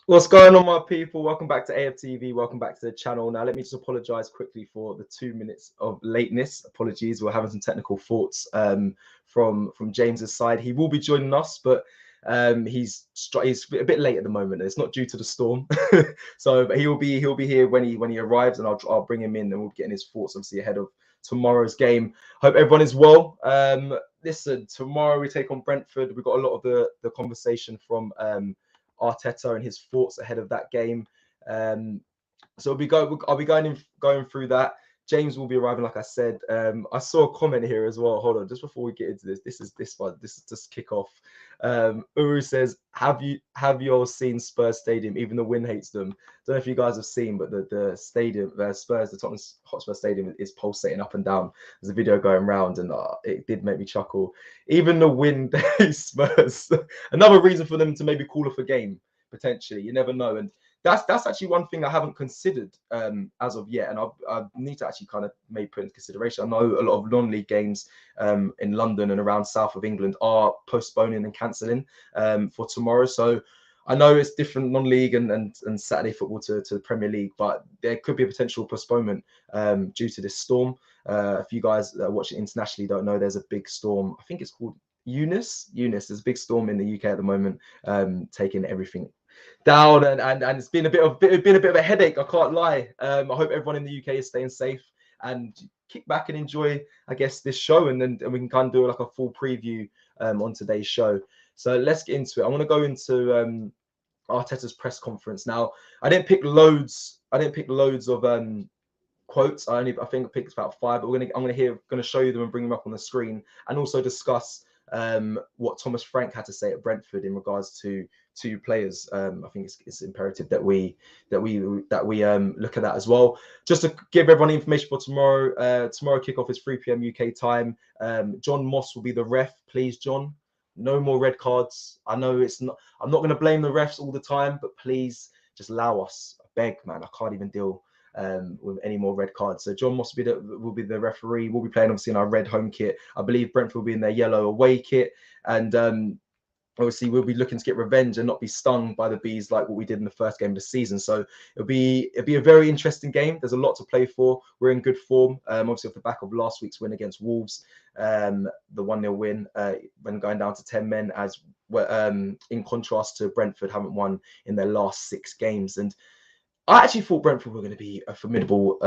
What's going on, my people? Welcome back to AFTV. Welcome back to the channel. Now, let me just apologize quickly for the 2 minutes of lateness. Apologies, we're having some technical faults from James's side. He will be joining us, but he's a bit late at the moment. It's not due to the storm, so but he'll be here when he arrives, and I'll bring him in, and we'll get in his thoughts obviously ahead of tomorrow's game. Hope everyone is well. Listen, tomorrow we take on Brentford. We've got a lot of the conversation from Arteta and his thoughts ahead of that game. So I'll be going through that. James will be arriving, like I said. I saw a comment here as well. Hold on, just before we get into this. This is just kick off. Uru says, "Have you all seen Spurs Stadium? Even the wind hates them." Don't know if you guys have seen, but the stadium, Spurs, the Tottenham Hotspur Stadium is pulsating up and down. There's a video going around, and it did make me chuckle. Even the wind hates Spurs. Another reason for them to maybe call off a game potentially. You never know, and that's actually one thing I haven't considered as of yet, and I need to actually kind of maybe put into consideration. I know a lot of non-league games in London and around south of England are postponing and cancelling for tomorrow. So I know it's different non-league and Saturday football to the Premier League, but there could be a potential postponement due to this storm. If you guys that are watching internationally don't know, there's a big storm. I think it's called Eunice. There's a big storm in the UK at the moment, taking everything down, and it's been a bit of a headache. I can't lie. I hope everyone in the UK is staying safe and kick back and enjoy, I guess, this show, and then we can kind of do like a full preview on today's show. So let's get into it. I want to go into Arteta's press conference. Now, I didn't pick loads of quotes. I think I picked about 5, but I'm gonna show you them and bring them up on the screen, and also discuss what Thomas Frank had to say at Brentford in regards to two players. I think it's imperative that we look at that as well. Just to give everyone information for tomorrow. Tomorrow kickoff is 3 p.m. UK time. John Moss will be the ref. Please, John, no more red cards. I know it's not. I'm not going to blame the refs all the time, but please just allow us. I beg, man. I can't even deal with any more red cards. So John Moss will be the referee. We'll be playing obviously in our red home kit. I believe Brentford will be in their yellow away kit, and obviously we'll be looking to get revenge and not be stung by the bees like what we did in the first game of the season. So it'll be a very interesting game. There's a lot to play for. We're in good form, obviously off the back of last week's win against Wolves, the 1-0 win when going down to 10 men, as in contrast to Brentford haven't won in their last 6 games. And I actually thought Brentford were going to be a formidable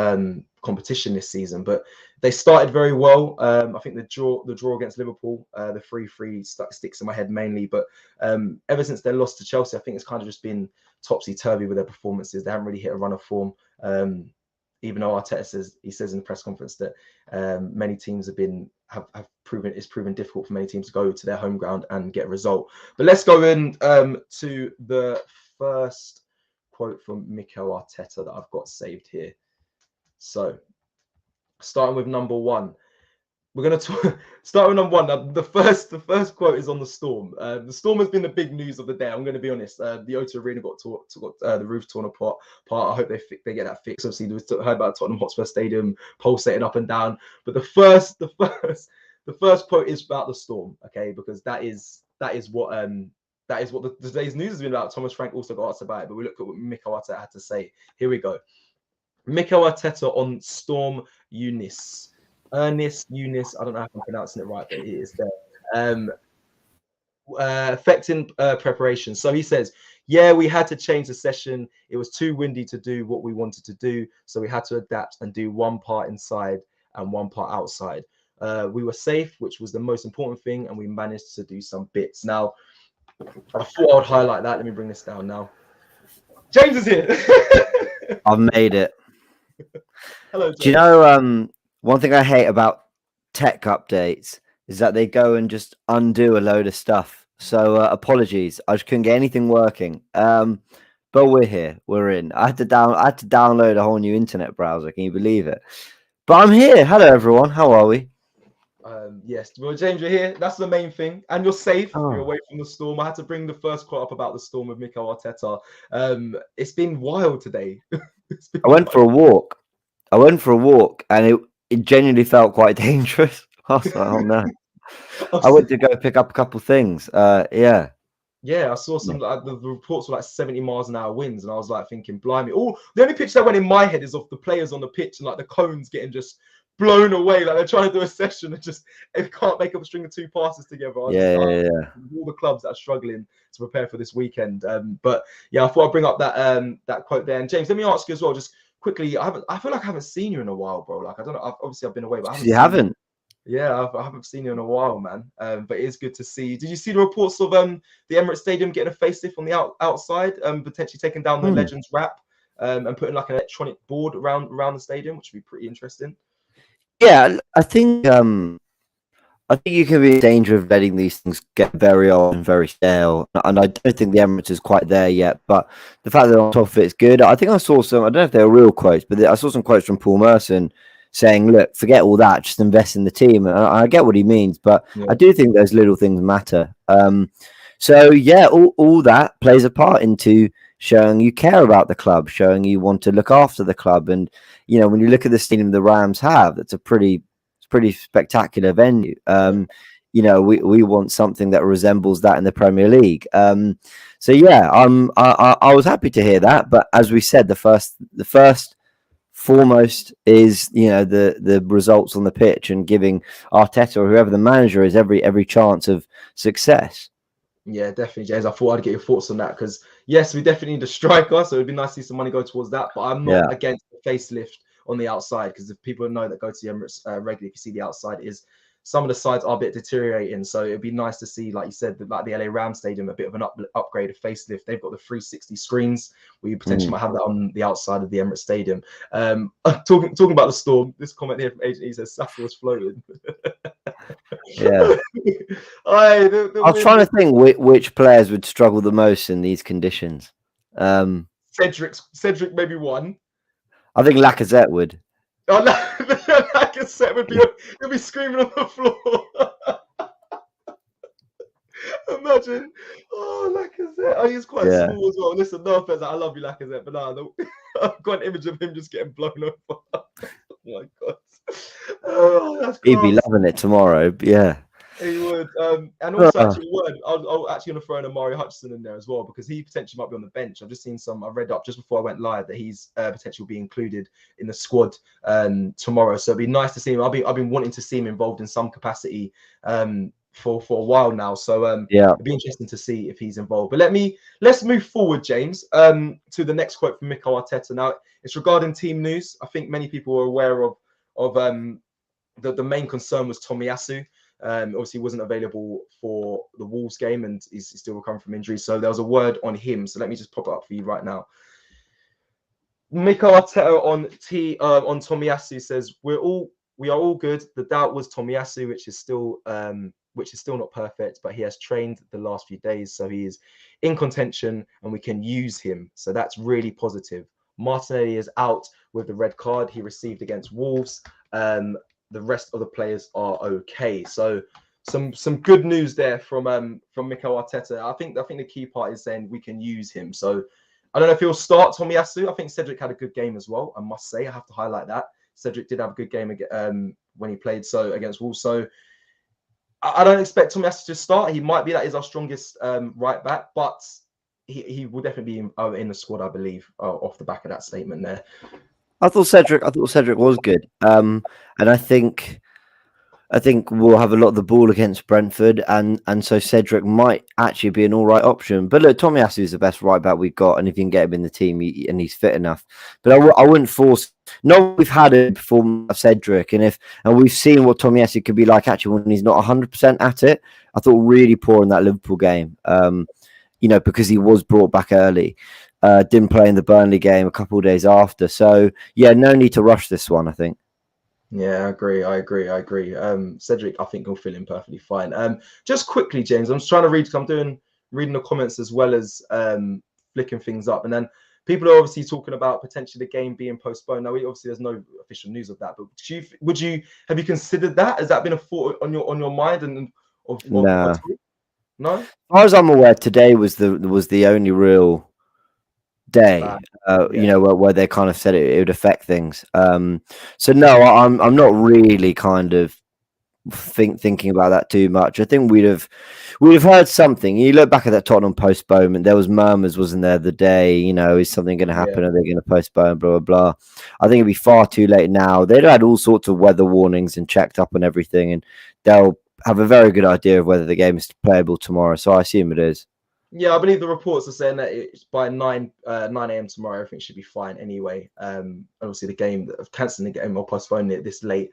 competition this season, but they started very well. I think the draw against Liverpool, the 3-3 sticks in my head mainly. But ever since their loss to Chelsea, I think it's kind of just been topsy-turvy with their performances. They haven't really hit a run of form. Even though Arteta says in the press conference that many teams have proven difficult for many teams to go to their home ground and get a result. But let's go in to the first quote from Mikel Arteta that I've got saved here. So, starting with number 1, we're going to start with number 1. Now, the first quote is on the Storm. The Storm has been the big news of the day. I'm going to be honest. The O2 Arena got the roof torn apart. I hope they get that fixed. Obviously, we heard about Tottenham Hotspur Stadium pulsating up and down. But the first quote is about the Storm, okay? Because that is what today's news has been about. Thomas Frank also got asked about it, but we look at what Mikel Arteta had to say. Here we go. Mikel Arteta on Storm Eunice. Eunice. I don't know if I'm pronouncing it right, but it is there. Affecting preparation. So he says, yeah, we had to change the session. It was too windy to do what we wanted to do. So we had to adapt and do one part inside and one part outside. We were safe, which was the most important thing, and we managed to do some bits. Now, I thought I would highlight that. Let me bring this down now. James is here. I've made it. Hello, James. Do you know one thing I hate about tech updates is that they go and just undo a load of stuff. So apologies, I just couldn't get anything working. But we're here, we're in. I had to download a whole new internet browser. Can you believe it? But I'm here. Hello, everyone. How are we? Yes, well, James, you're here. That's the main thing, and you're safe. You're away from the storm. I had to bring the first quote up about the storm with Mikel Arteta. It's been wild today. I went for a walk. And it genuinely felt quite dangerous. I was like, oh no. I went to go pick up a couple things. Yeah. Yeah, I saw some like the reports were like 70 miles an hour winds, and I was like thinking, blimey. Oh, the only picture that went in my head is of the players on the pitch and like the cones getting just blown away. Like they're trying to do a session and just they can't make up a string of two passes together. I was just like, all the clubs that are struggling to prepare for this weekend. But yeah, I thought I'd bring up that that quote there. And James, let me ask you as well, just quickly. I feel like I haven't seen you in a while, bro. Like I don't know. Obviously I've been away, but I haven't. Yeah, I haven't seen you in a while, man. But it is good to see you. Did you see the reports of the Emirates Stadium getting a facelift on the outside, potentially taking down the Legends wrap, and putting like an electronic board around the stadium, which would be pretty interesting. Yeah, I think you can be in danger of letting these things get very old and very stale, and I don't think the Emirates is quite there yet. But the fact that on top of it, it's good. I think I saw some. I don't know if they were real quotes, but I saw some quotes from Paul Merson saying, "Look, forget all that, just invest in the team." And I get what he means, but I do think those little things matter. So yeah, all that plays a part into showing you care about the club, showing you want to look after the club, and you know when you look at the stadium the Rams have, that's a pretty spectacular venue. You know, we want something that resembles that in the Premier League. So yeah, I was happy to hear that. But as we said, the first foremost is the results on the pitch and giving Arteta or whoever the manager is every chance of success. Yeah, definitely, James. I thought I'd get your thoughts on that because yes, we definitely need a striker, so it'd be nice to see some money go towards that. But I'm not against the facelift on the outside because if people know that go to the Emirates regularly, if you see the outside is some of the sides are a bit deteriorating. So it'd be nice to see, like you said, like the LA Rams Stadium, a bit of an upgrade, a facelift. They've got the 360 screens where you potentially might have that on the outside of the Emirates Stadium. Talking about the Storm, this comment here from Agent E says Saka was floating. Yeah. I was trying to think which players would struggle the most in these conditions. Cedric maybe one. I think Lacazette would. Oh, Lacazette would be he'll be screaming on the floor. Imagine. Oh, Lacazette. Oh, he's quite small as well. Listen, no offense, I love you, Lacazette, but no, I've got an image of him just getting blown over. Oh my god. Oh, that's He'd be loving it tomorrow. Yeah. He would. And also, actually, I'll actually going to throw in Amari Hutchinson in there as well because he potentially might be on the bench. I've just seen I read up just before I went live that he's potentially will be included in the squad tomorrow. So it'd be nice to see him. I've been wanting to see him involved in some capacity for a while now. So it'd be interesting to see if he's involved. But let's move forward, James, to the next quote from Mikel Arteta. Now it's regarding team news. I think many people are aware of the main concern was Tomiyasu. Obviously wasn't available for the Wolves game and he's still recovering from injury. So there was a word on him. So let me just pop it up for you right now. Mikel Arteta on Tomiyasu says, we are all good. The doubt was Tomiyasu, which is still not perfect, but he has trained the last few days. So he is in contention and we can use him. So that's really positive. Martinelli is out with the red card he received against Wolves. The rest of the players are okay. So some good news there from Mikel Arteta. I think the key part is saying we can use him. So I don't know if he'll start Tomiyasu. I think Cedric had a good game as well. I must say, I have to highlight that. Cedric did have a good game when he played against Wolves. So I don't expect Tomiyasu to start. He might be that is our strongest right back, but he will definitely be in the squad, I believe, off the back of that statement there. I thought Cedric was good, and I think we'll have a lot of the ball against Brentford, and so Cedric might actually be an all right option. But look, Tomiyasu is the best right back we've got, and if you can get him in the team, and he's fit enough. But I wouldn't force. No, we've had a performance of Cedric, and we've seen what Tomiyasu could be like actually when he's not 100% at it. I thought really poor in that Liverpool game, because he was brought back early. Didn't play in the Burnley game a couple of days after. So, yeah, no need to rush this one, I think. Yeah, I agree. Cedric, I think, will fill in perfectly fine. Just quickly, James, I'm just trying to read because I'm reading the comments as well as flicking things up. And then people are obviously talking about potentially the game being postponed. Now, obviously, there's no official news of that. But have you considered that? Has that been a thought on your mind? No. No? As far as I'm aware, today was the only real day where they kind of said it would affect things, so no, I'm not really kind of thinking about that too much. I think we'd have heard something. You look back at that Tottenham postponement. There was murmurs, wasn't there? The day, is something going to happen? Are they going to postpone? Blah blah blah. I think it'd be far too late now. They'd had all sorts of weather warnings and checked up on everything, and they'll have a very good idea of whether the game is playable tomorrow. So I assume it is. Yeah, I believe the reports are saying that it's by 9 a.m. tomorrow. Everything should be fine anyway. Obviously, the game of cancelling the game or postponing it this late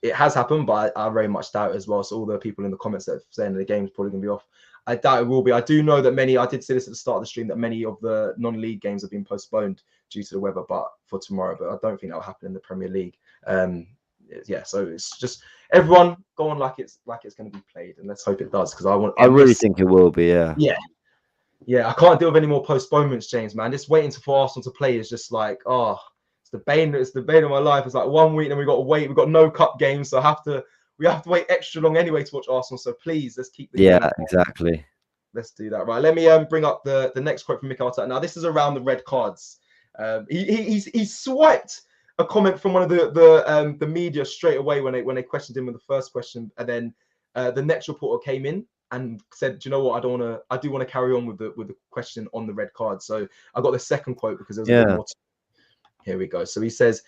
it has happened, but I very much doubt it as well. So all the people in the comments that are saying the game's probably going to be off, I doubt it will be. I do know that I did say this at the start of the stream, that many of the non-league games have been postponed due to the weather, but for tomorrow. But I don't think that will happen in the Premier League. Yeah, so it's just everyone go on like it's going to be played, and let's hope it does, because I really think it will be. Yeah, I can't deal with any more postponements, James, man. Just waiting for Arsenal to play is just like, it's the bane of my life. It's like 1 week and we got to wait. We've got no cup games, so we have to wait extra long anyway to watch Arsenal. So please, let's keep the game. Exactly. Let's do that. Right, let me bring up the next quote from Mikel Arteta. Now, this is around the red cards. He swiped a comment from one of the media straight away when they questioned him with the first question, and then the next reporter came in and said, "Do you know what? I do want to carry on with the question on the red card." So I got the second quote because there was a bit more. Here we go. So he says,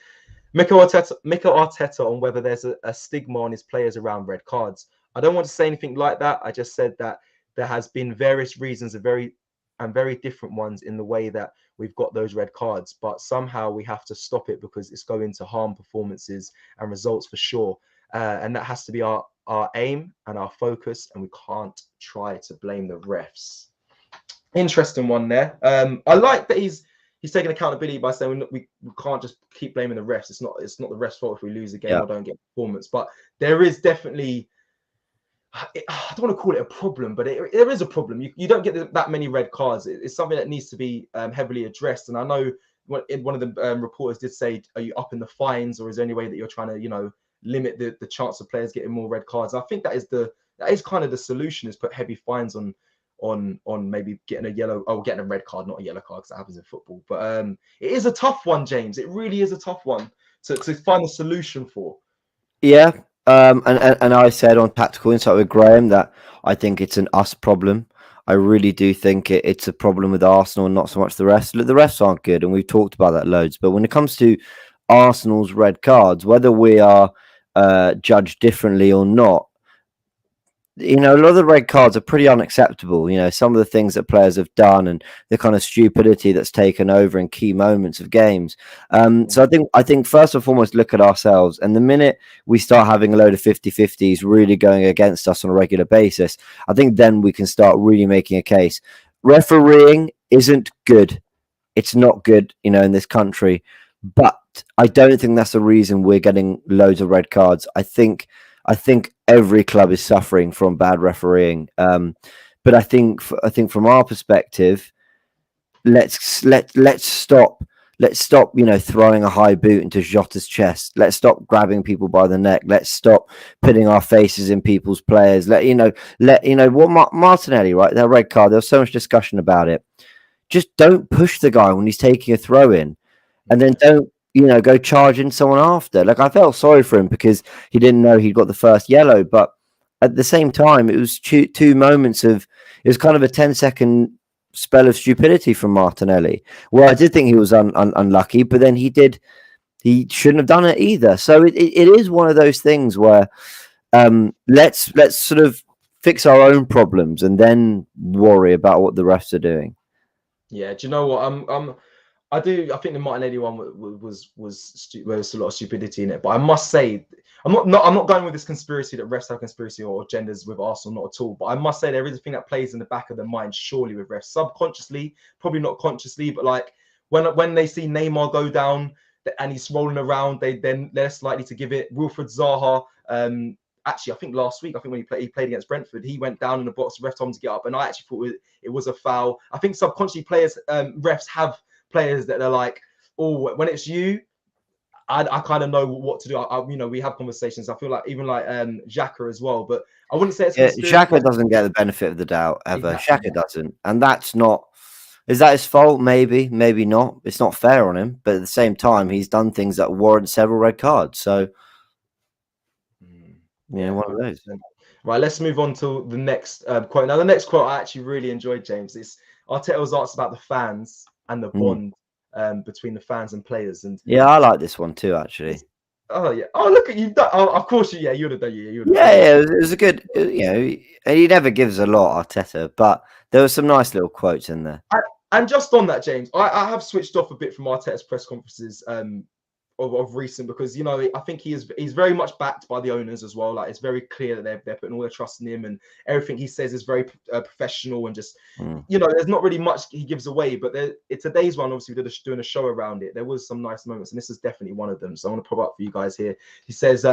Mikel Arteta on whether there's a stigma on his players around red cards. I don't want to say anything like that. I just said that there has been various reasons, very different ones in the way that we've got those red cards, but somehow we have to stop it because it's going to harm performances and results for sure. And that has to be our aim and our focus, and we can't try to blame the refs. Interesting one there. I like that he's taking accountability by saying we can't just keep blaming the refs. It's not the refs' fault if we lose a game or don't get performance, but there is definitely, I don't want to call it a problem, but there is a problem. You don't get that many red cards. It's something that needs to be heavily addressed. And I know one of the reporters did say, are you upping the fines, or is there any way that you're trying to, limit the chance of players getting more red cards? I think that is kind of the solution, is put heavy fines on maybe getting getting a red card, not a yellow card, because that happens in football. But it is a tough one, James. It really is a tough one to find a solution for. Yeah. And I said on Tactical Insight with Graham that I think it's an us problem. I really do think it's a problem with Arsenal and not so much the rest. Look, the refs aren't good, and we've talked about that loads. But when it comes to Arsenal's red cards, whether we are judged differently or not, a lot of the red cards are pretty unacceptable. Some of the things that players have done and the kind of stupidity that's taken over in key moments of games. So I think first and foremost, look at ourselves. And the minute we start having a load of 50-50s really going against us on a regular basis, I think then we can start really making a case. Refereeing isn't good. It's not good, in this country. But I don't think that's the reason we're getting loads of red cards. I think every club is suffering from bad refereeing. But I think from our perspective, let's stop throwing a high boot into Jota's chest. Let's stop grabbing people by the neck. Let's stop putting our faces in people's players. What Martinelli, right? That red card. There was so much discussion about it. Just don't push the guy when he's taking a throw in, and then don't go charging someone after. Like, I felt sorry for him because he didn't know he'd got the first yellow, but at the same time, it was two moments of, it was kind of a 10-second spell of stupidity from Martinelli. Well, I did think he was unlucky, but then he shouldn't have done it either. So it is one of those things where let's sort of fix our own problems and then worry about what the refs are doing. Yeah, do you know what? I think the Martinelli one was a lot of stupidity in it. But I must say, I'm not going with this conspiracy that refs have conspiracy or agendas with Arsenal, not at all. But I must say there is a thing that plays in the back of their mind, surely, with refs, subconsciously, probably not consciously, but like when they see Neymar go down and he's rolling around, they're less likely to give it. Wilfred Zaha, actually, I think last week, when he played against Brentford, he went down in the box, ref told him to get up, and I actually thought it was a foul. I think subconsciously refs have players that are like, oh, when it's you, I kind of know what to do. We have conversations. I feel like even like Xhaka as well, but I wouldn't say it's Xhaka doesn't get the benefit of the doubt ever. Exactly. Xhaka doesn't, and that's not. Is that his fault? Maybe not. It's not fair on him, but at the same time, he's done things that warrant several red cards. So Yeah, one of those. Right, let's move on to the next quote. Now, the next quote I actually really enjoyed, James. It's Arteta was asked about the fans and the bond between the fans and players. And yeah, I like this one too, actually. oh yeah, oh look at you! Oh, of course you. Yeah, you would have done. Yeah, you would have. Yeah, it was a good. He never gives a lot, Arteta, but there were some nice little quotes in there. And just on that, James, I have switched off a bit from Arteta's press conferences of recent, because I think he's very much backed by the owners as well. Like, it's very clear that they're putting all their trust in him, and everything he says is very professional, and just there's not really much he gives away. But today's one, obviously, we did doing a show around it. There was some nice moments, and this is definitely one of them. So I want to pop up for you guys here. He says,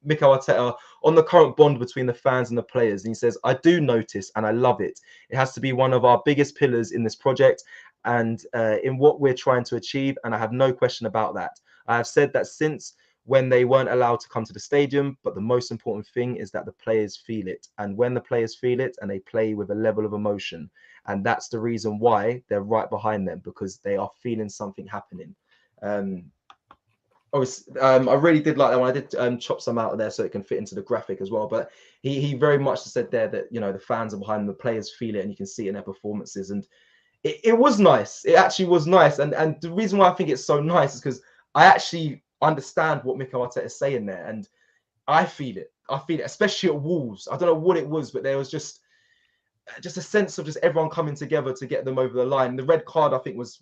Mikel Arteta, on the current bond between the fans and the players, and he says, I do notice, and I love it. It has to be one of our biggest pillars in this project and in what we're trying to achieve, and I have no question about that. I have said that since when they weren't allowed to come to the stadium, but the most important thing is that the players feel it. And when the players feel it, and they play with a level of emotion, and that's the reason why they're right behind them, because they are feeling something happening. I really did like that one. I did chop some out of there so it can fit into the graphic as well. But he very much said there that, the fans are behind them, the players feel it, and you can see it in their performances. And it was nice. It actually was nice. And the reason why I think it's so nice is because I actually understand what Mikel Arteta is saying there, and I feel it. Especially at Wolves. I don't know what it was, but there was just a sense of just everyone coming together to get them over the line. The red card, I think, was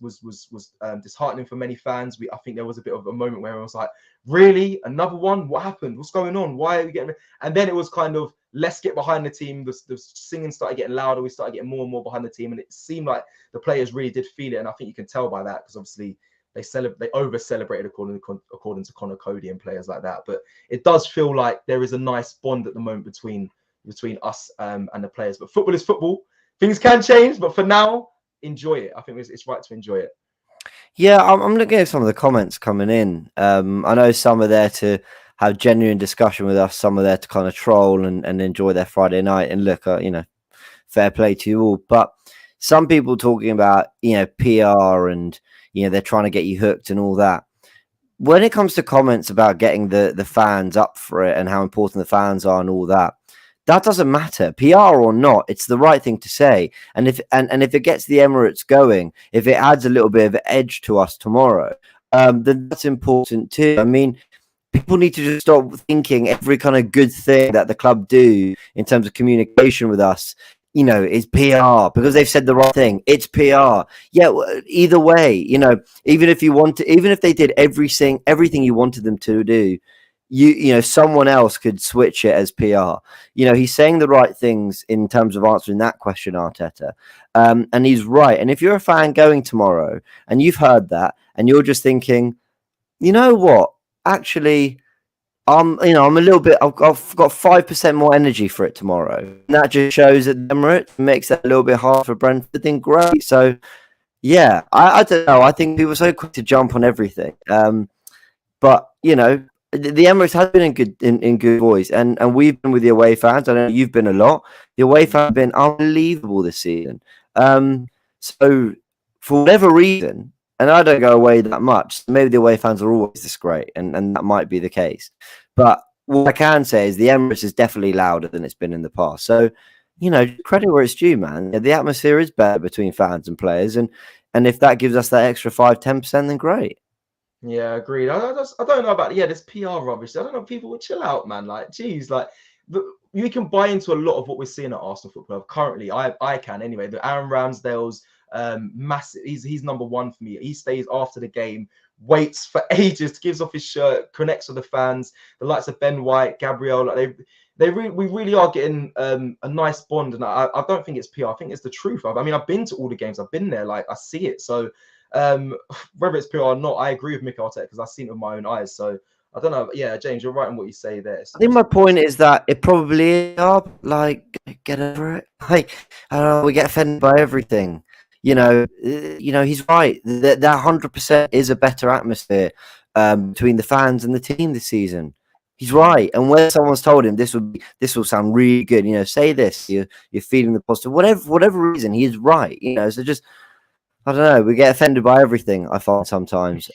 disheartening for many fans. I think there was a bit of a moment where I was like, really? Another one? What happened? What's going on? Why are we getting... And then it was kind of, let's get behind the team. The singing started getting louder. We started getting more and more behind the team. And it seemed like the players really did feel it. And I think you can tell by that, because obviously they over celebrated according to Connor Cody and players like that. But it does feel like there is a nice bond at the moment between us and the players. But football is football. Things can change, but for now, enjoy it. I think it's right to enjoy it. Yeah, I'm looking at some of the comments coming in. I know some are there to have genuine discussion with us. Some are there to kind of troll and enjoy their Friday night. And look, fair play to you all. But some people talking about, PR and, they're trying to get you hooked and all that. When it comes to comments about getting the fans up for it and how important the fans are and all that, that doesn't matter, PR or not. It's the right thing to say. And if it gets the Emirates going, if it adds a little bit of edge to us tomorrow, then that's important too. I mean, people need to just stop thinking every kind of good thing that the club do in terms of communication with us, is PR because they've said the right thing. It's PR. Yeah, either way, even if they did everything you wanted them to do, someone else could switch it as PR. He's saying the right things in terms of answering that question, Arteta. And he's right. And if you're a fan going tomorrow and you've heard that and you're just thinking, you know what, actually, I'm a little bit, I've got 5% more energy for it tomorrow. And that just shows that Emirates makes that a little bit hard for Brentford, then great. So, yeah, I don't know. I think people are so quick to jump on everything. But, the Emirates has been in good voice, and we've been with the away fans. I know you've been a lot. The away fans have been unbelievable this season. So for whatever reason, and I don't go away that much, maybe the away fans are always this great, and that might be the case. But what I can say is the Emirates is definitely louder than it's been in the past. So, credit where it's due, man. The atmosphere is better between fans and players, and if that gives us that extra 5-10%, then great. Yeah, agreed. I don't know about this PR rubbish. I don't know. People would chill out, man. Like, geez, like you can buy into a lot of what we're seeing at Arsenal Football Club currently. I can anyway. The Aaron Ramsdale's massive. He's number one for me. He stays after the game, waits for ages, gives off his shirt, connects with the fans. The likes of Ben White, Gabriel, like we really are getting a nice bond. And I don't think it's PR. I think it's the truth. I mean, I've been to all the games. I've been there. Like, I see it. So. Whether it's PR or not, I agree with Mikel Arteta because I've seen it with my own eyes. So I don't know. Yeah, James, you're right in what you say there. I think my point is that it probably is like, get over it. Like, I don't know, we get offended by everything. He's right. That 100% is a better atmosphere between the fans and the team this season. He's right. And when someone's told him this will sound really good, say this, you're feeling the positive, whatever reason, he is right. So just, I don't know. We get offended by everything, I find sometimes.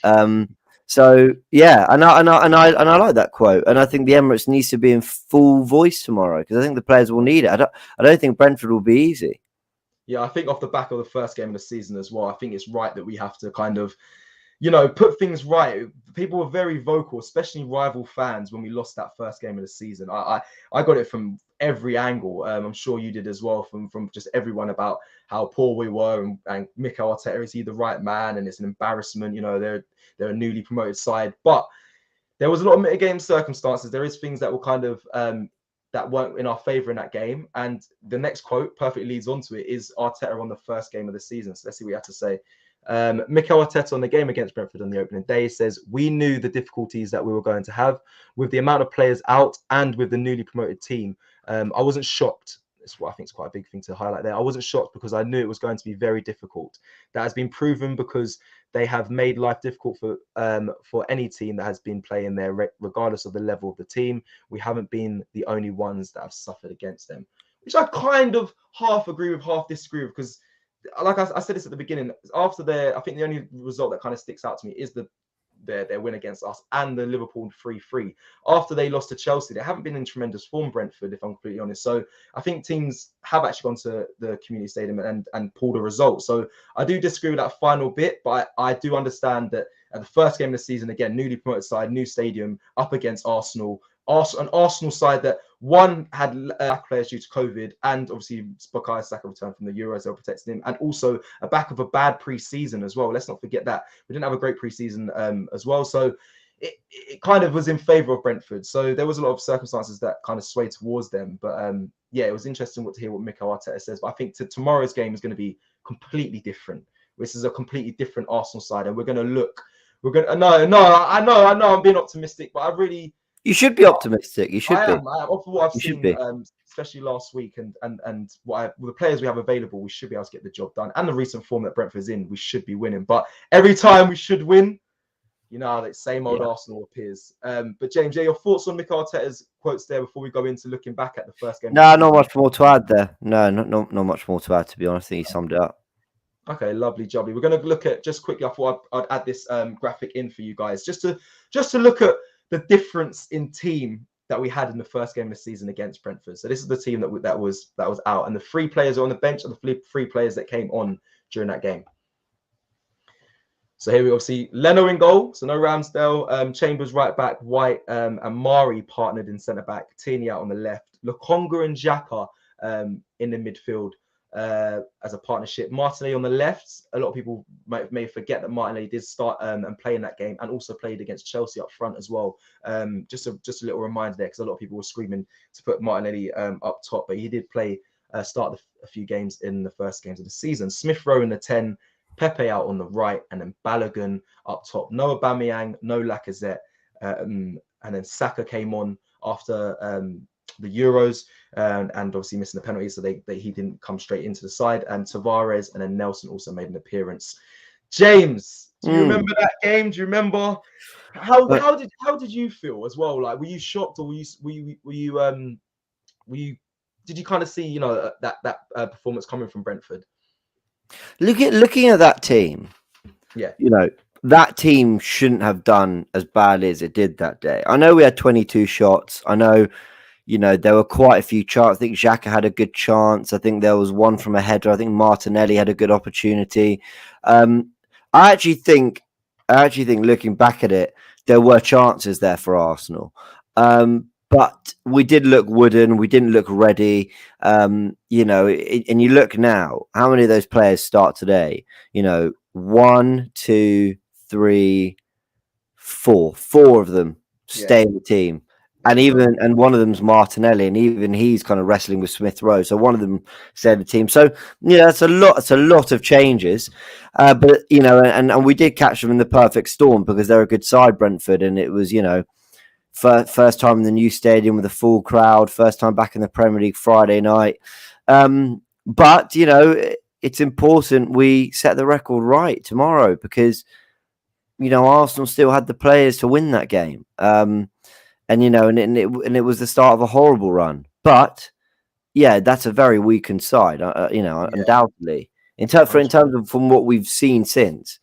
So yeah, and I like that quote, and I think the Emirates needs to be in full voice tomorrow because I think the players will need it. I don't think Brentford will be easy. Yeah, I think off the back of the first game of the season as well, I think it's right that we have to kind of, put things right. People were very vocal, especially rival fans, when we lost that first game of the season. I got it from every angle. I'm sure you did as well, from just everyone, about how poor we were, and Mikel Arteta, is he the right man? And it's an embarrassment. They're a newly promoted side, but there was a lot of mitigating circumstances. There is things that were kind of that weren't in our favour in that game. And the next quote perfectly leads on to it, is Arteta on the first game of the season. So let's see what he had to say. Mikel Arteta on the game against Brentford on the opening day says, "We knew the difficulties that we were going to have with the amount of players out and with the newly promoted team. I wasn't shocked." That's what I think is quite a big thing to highlight there. "I wasn't shocked because I knew it was going to be very difficult. That has been proven because they have made life difficult for any team that has been playing there, regardless of the level of the team. We haven't been the only ones that have suffered against them," which I kind of half agree with, half disagree with, because like I said this at the beginning, after I think the only result that kind of sticks out to me is their win against us and the Liverpool 3-3. After they lost to Chelsea, they haven't been in tremendous form, Brentford, if I'm completely honest. So I think teams have actually gone to the community stadium and pulled a result. So I do disagree with that final bit, but I do understand that at the first game of the season, again, newly promoted side, new stadium, up against Arsenal, an Arsenal side that one had players due to COVID, and obviously Bukayo Saka returned from the Euros, they were protecting him, and also a back of a bad pre-season as well. Let's not forget that we didn't have a great pre-season as well. So it kind of was in favour of Brentford. So there was a lot of circumstances that kind of swayed towards them. But yeah, it was interesting to hear what Mikel Arteta says. But I think tomorrow's game is going to be completely different. This is a completely different Arsenal side, and we're going to look. I know, I'm being optimistic, but I really. You should be optimistic. You should be. I am. Off of what I've seen, especially last week, and with the players we have available, we should be able to get the job done. And the recent form that Brentford's in, we should be winning. But every time we should win, that same old Arsenal appears. But James, your thoughts on Mikel Arteta's quotes there before we go into looking back at the first game? No, not much more to add there. No, not much more to add, to be honest. I think he summed it up. Okay, lovely, jubbly. We're going to look at, just quickly, I thought I'd add this graphic in for you guys, just to look at the difference in team that we had in the first game of the season against Brentford. So this is the team that was out, and the 3 players on the bench are the 3 players that came on during that game. So here we obviously Leno in goal, so no Ramsdale, Chambers right back, White and Mari partnered in centre back, Toney out on the left, Lokonga and Xhaka in the midfield as a partnership. Martinelli on the left. A lot of people may forget that Martinelli did start and play in that game, and also played against Chelsea up front as well. Just a little reminder there, because a lot of people were screaming to put Martinelli up top, but he did play start a few games in the first games of the season. Smith Rowe in the 10, Pepe out on the right, and then Balogun up top. No Aubameyang, no Lacazette, and then Saka came on after the Euros, and obviously missing the penalty, so he didn't come straight into the side. And Tavares and then Nelson also made an appearance. James, do you remember that game? Do you remember how did you feel as well? Like, were you shocked, or did you kind of see that performance coming from Brentford? Looking at that team, yeah, that team shouldn't have done as badly as it did that day. I know we had 22 shots. I know, there were quite a few chances. I think Xhaka had a good chance. I think there was one from a header. I think Martinelli had a good opportunity. I actually think looking back at it, there were chances there for Arsenal. But we did look wooden. We didn't look ready. And you look now, how many of those players start today? 1, 2, 3, 4. 4 of them stay in the team. And one of them's Martinelli, and even he's kind of wrestling with Smith Rowe. So one of them stayed in the team. So it's a lot of changes. But and we did catch them in the perfect storm, because they're a good side, Brentford, and it was first time in the new stadium with a full crowd, first time back in the Premier League Friday night. But it's important we set the record right tomorrow, because Arsenal still had the players to win that game. And it was the start of a horrible run. But yeah, that's a very weakened side, undoubtedly. In terms of from what we've seen since.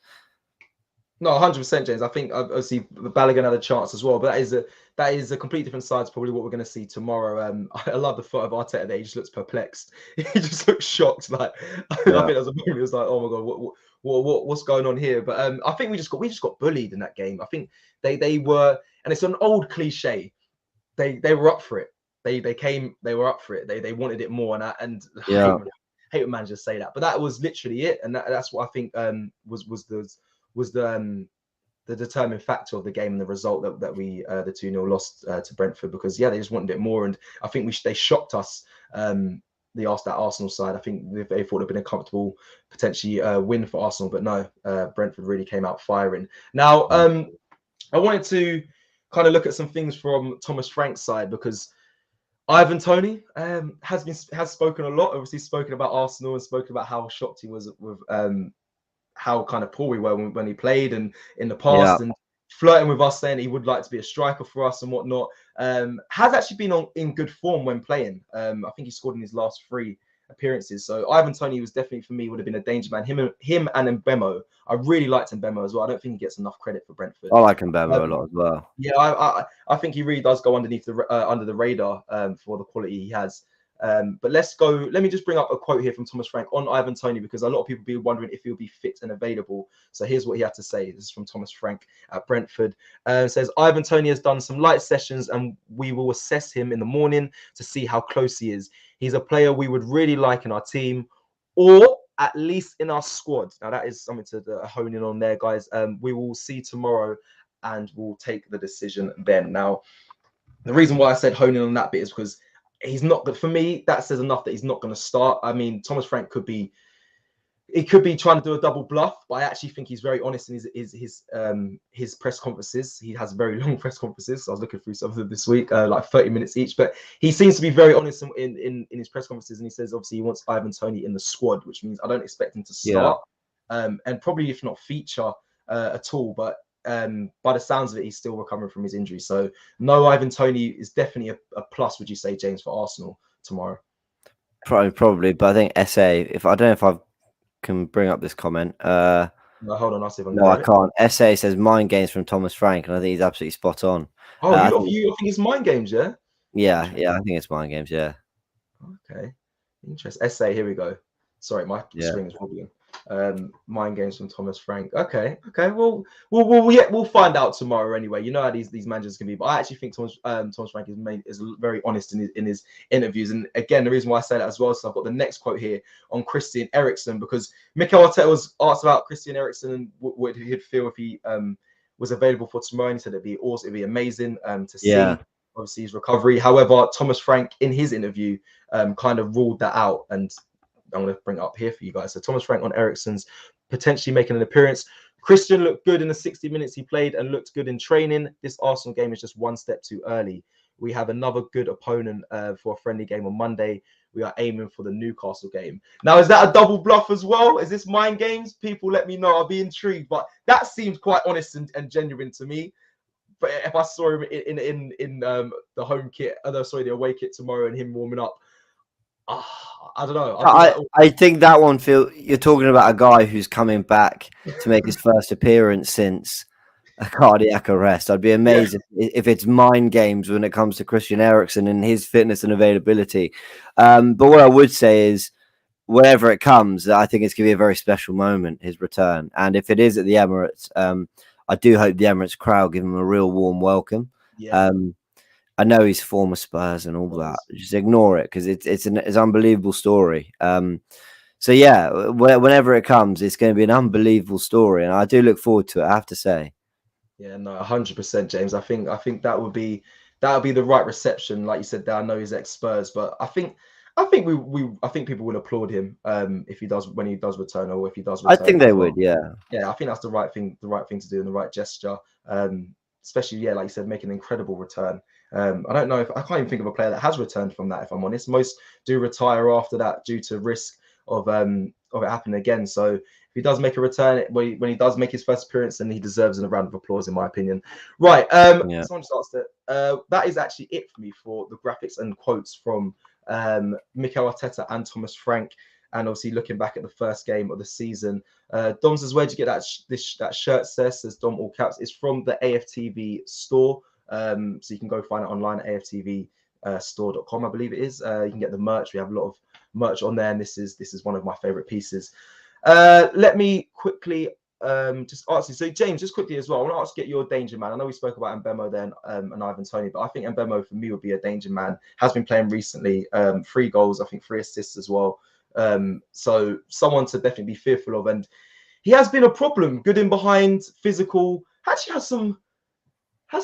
No, 100%, James. I think obviously Balogun had a chance as well, but that is a completely different side to probably what we're going to see tomorrow. I love the foot of Arteta there. He just looks perplexed. He just looks shocked. Like I think there was a moment he was like, "Oh my god, what's going on here?" But I think we just got bullied in that game. I think they were, and it's an old cliche. They were up for it. They were up for it. They wanted it more, and I hate when managers say that, but that was literally it, and that's what I think was the determining factor of the game and the result that we the 2-0 lost to Brentford, because they just wanted it more, and I think they shocked us. That Arsenal side, I think they thought it would have been a comfortable potentially win for Arsenal, but no, Brentford really came out firing. Now, I wanted to kind of look at some things from Thomas Frank's side, because Ivan Toney has spoken a lot. Obviously, spoken about Arsenal and spoken about how shocked he was with how kind of poor we were when he played and in the past, and flirting with us, saying he would like to be a striker for us and whatnot. Has actually been in good form when playing. I think he scored in his last 3 appearances. So Ivan Toney was definitely, for me, would have been a danger man. Him and Mbemo. I really liked Mbemo as well. I don't think he gets enough credit for Brentford. I like Mbemo a lot as well. Yeah, I think he really does go underneath under the radar for the quality he has. But let's go. Let me just bring up a quote here from Thomas Frank on Ivan Toney, because a lot of people be wondering if he'll be fit and available. So here's what he had to say. This is from Thomas Frank at Brentford. It says, Ivan Toney has done some light sessions and we will assess him in the morning to see how close he is. He's a player we would really like in our team, or at least in our squad. Now that is something to hone in on there, guys. We will see tomorrow and we'll take the decision then. Now, the reason why I said hone in on that bit is because he's not good. For me, that says enough that he's not going to start. I mean, Thomas Frank could be trying to do a double bluff, but I actually think he's very honest in his press conferences. He has very long press conferences. So I was looking through some of them this week, like 30 minutes each. But he seems to be very honest in his press conferences, and he says obviously he wants Ivan Toney in the squad, which means I don't expect him to start, and probably if not feature at all. But by the sounds of it, he's still recovering from his injury. So no, Ivan Toney is definitely a plus, would you say, James, for Arsenal tomorrow? Probably, but I think SA. I don't know if I can bring up this comment. No, hold on, I'll see if I can. No, I can't. SA says mind games from Thomas Frank, and I think he's absolutely spot on. Oh, you think it's mind games, yeah? Yeah, I think it's mind games, yeah. Okay, interesting. SA, here we go. Sorry, my screen is wobbling. Mind games from Thomas Frank. Okay. Well, we'll find out tomorrow anyway. You know how these managers can be, but I actually think Thomas Frank is very honest in his interviews. And again, the reason why I say that as well, so I've got the next quote here on Christian Eriksen, because Mikel Arteta was asked about Christian Eriksen and what he'd feel if he was available for tomorrow. And he said it'd be amazing to see. Obviously his recovery. However, Thomas Frank in his interview kind of ruled that out, and I'm going to bring it up here for you guys. So Thomas Frank on Eriksen's potentially making an appearance. Christian looked good in the 60 minutes he played and looked good in training. This Arsenal game is just one step too early. We have another good opponent for a friendly game on Monday. We are aiming for the Newcastle game. Now, is that a double bluff as well? Is this mind games? People, let me know. I'll be intrigued. But that seems quite honest and genuine to me. But if I saw him in the home kit, the away kit tomorrow, and him warming up, I don't know. I think that one you're talking about a guy who's coming back to make his first appearance since a cardiac arrest. I'd be amazed if it's mind games when it comes to Christian Eriksen and his fitness and availability. But what I would say is, whenever it comes, I think it's going to be a very special moment, his return. And if it is at the Emirates, I do hope the Emirates crowd give him a real warm welcome. I know he's former Spurs and all that. Just ignore it, because it's an unbelievable story. So yeah, whenever it comes, it's going to be an unbelievable story, and I do look forward to it, I have to say. Yeah, no, 100%, James. I think that would be the right reception, like you said there. I know he's ex-Spurs, but I think people would applaud him if he does, when he does return, or if he does return. I think they would, yeah. Yeah, I think that's the right thing to do and the right gesture. Especially, like you said, making an incredible return. I don't know I can't even think of a player that has returned from that, if I'm honest. Most do retire after that due to risk of it happening again. So if he does make a return, when he does make his first appearance, then he deserves a round of applause, in my opinion. Right. Someone just asked it. That is actually it for me for the graphics and quotes from Mikel Arteta and Thomas Frank. and obviously looking back at the first game of the season. Dom says, where'd you get that shirt, says Dom, all caps? It's from the AFTV store. So you can go find it online at AFTV store.com, I believe it is. You can get the merch. We have a lot of merch on there, and this is one of my favorite pieces. Let me quickly just ask you. So James, just quickly as well, I want to ask, get your danger man. I know we spoke about Mbemo then and Ivan Toney, but I think Mbemo for me would be a danger man. Has been playing recently, 3 goals, I think 3 assists as well. So someone to definitely be fearful of, and he has been a problem. Good in behind, physical. Actually has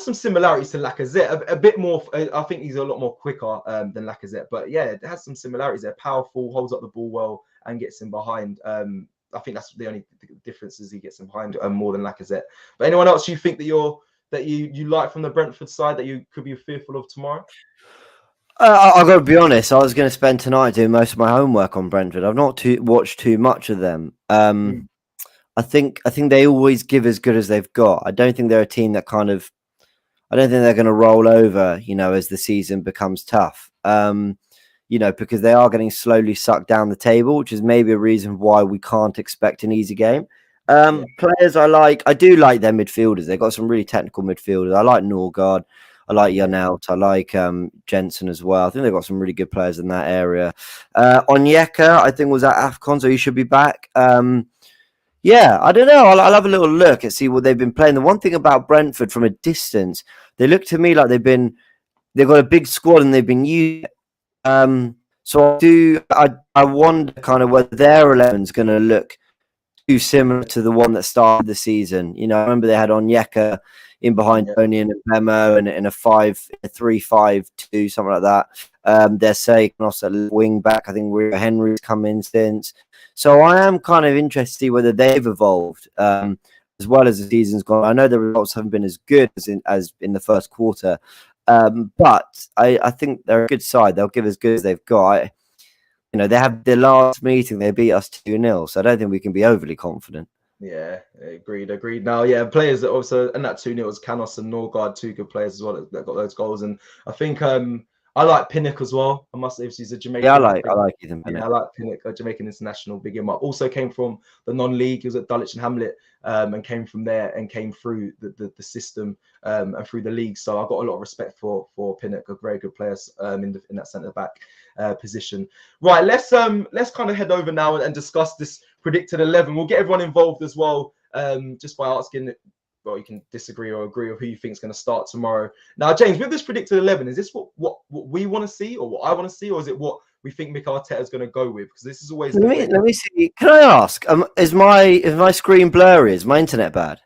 some similarities to Lacazette. A bit more. I think he's a lot more quicker than Lacazette, but yeah, it has some similarities. They're powerful, holds up the ball well, and gets in behind. I think that's the only difference, is he gets in behind more than Lacazette. But anyone else you think that you like from the Brentford side that you could be fearful of tomorrow? I've got to be honest. I was going to spend tonight doing most of my homework on Brentford. I've not watched too much of them. I think they always give as good as they've got. I don't think they're a team that kind of. I don't think they're going to roll over, as the season becomes tough. Because they are getting slowly sucked down the table, which is maybe a reason why we can't expect an easy game. Players I do like their midfielders. They've got some really technical midfielders. I like Norgard. I like Janelt. I like Jensen as well. I think they've got some really good players in that area. Onyeka, I think, was at AFCON, so he should be back. Yeah, I don't know. I'll have a little look and see what they've been playing. The one thing about Brentford from a distance, they look to me like they've got a big squad and they've been used. So I wonder kind of whether their 11's going to look too similar to the one that started the season. I remember they had Onyeka in behind Toney and Mbemo and in a 3-5-2, something like that. They're saying also wing back. I think Henry's come in since. So I am kind of interested to see whether they've evolved as well as the season's gone. I know the results haven't been as good as in the first quarter. But I think they're a good side. They'll give as good as they've got. They have their last meeting, they beat us 2-0, so I don't think we can be overly confident. Yeah, agreed. Now, yeah, players that also, and that 2-0 was Canos and Norgard, 2 good players as well that got those goals. And I think I like Pinnock as well. I must say, he's a Jamaican. Yeah, I like Ethan Pinnock. Yeah, I like Pinnock, a Jamaican international, big him up. Also came from the non-league. He was at Dulwich and Hamlet, and came from there and came through the system and through the league. So I got a lot of respect for Pinnock, a very good player in that centre back position. Right, let's kind of head over now and discuss this predicted 11. We'll get everyone involved as well, just by asking. Well, you can disagree or agree with who you think is going to start tomorrow. Now, James, with this predicted 11, is this what we want to see, or what I want to see, or is it what we think Mikel Arteta is going to go with? Because this is always. Let me see. Can I ask? Is my screen blurry? Is my internet bad?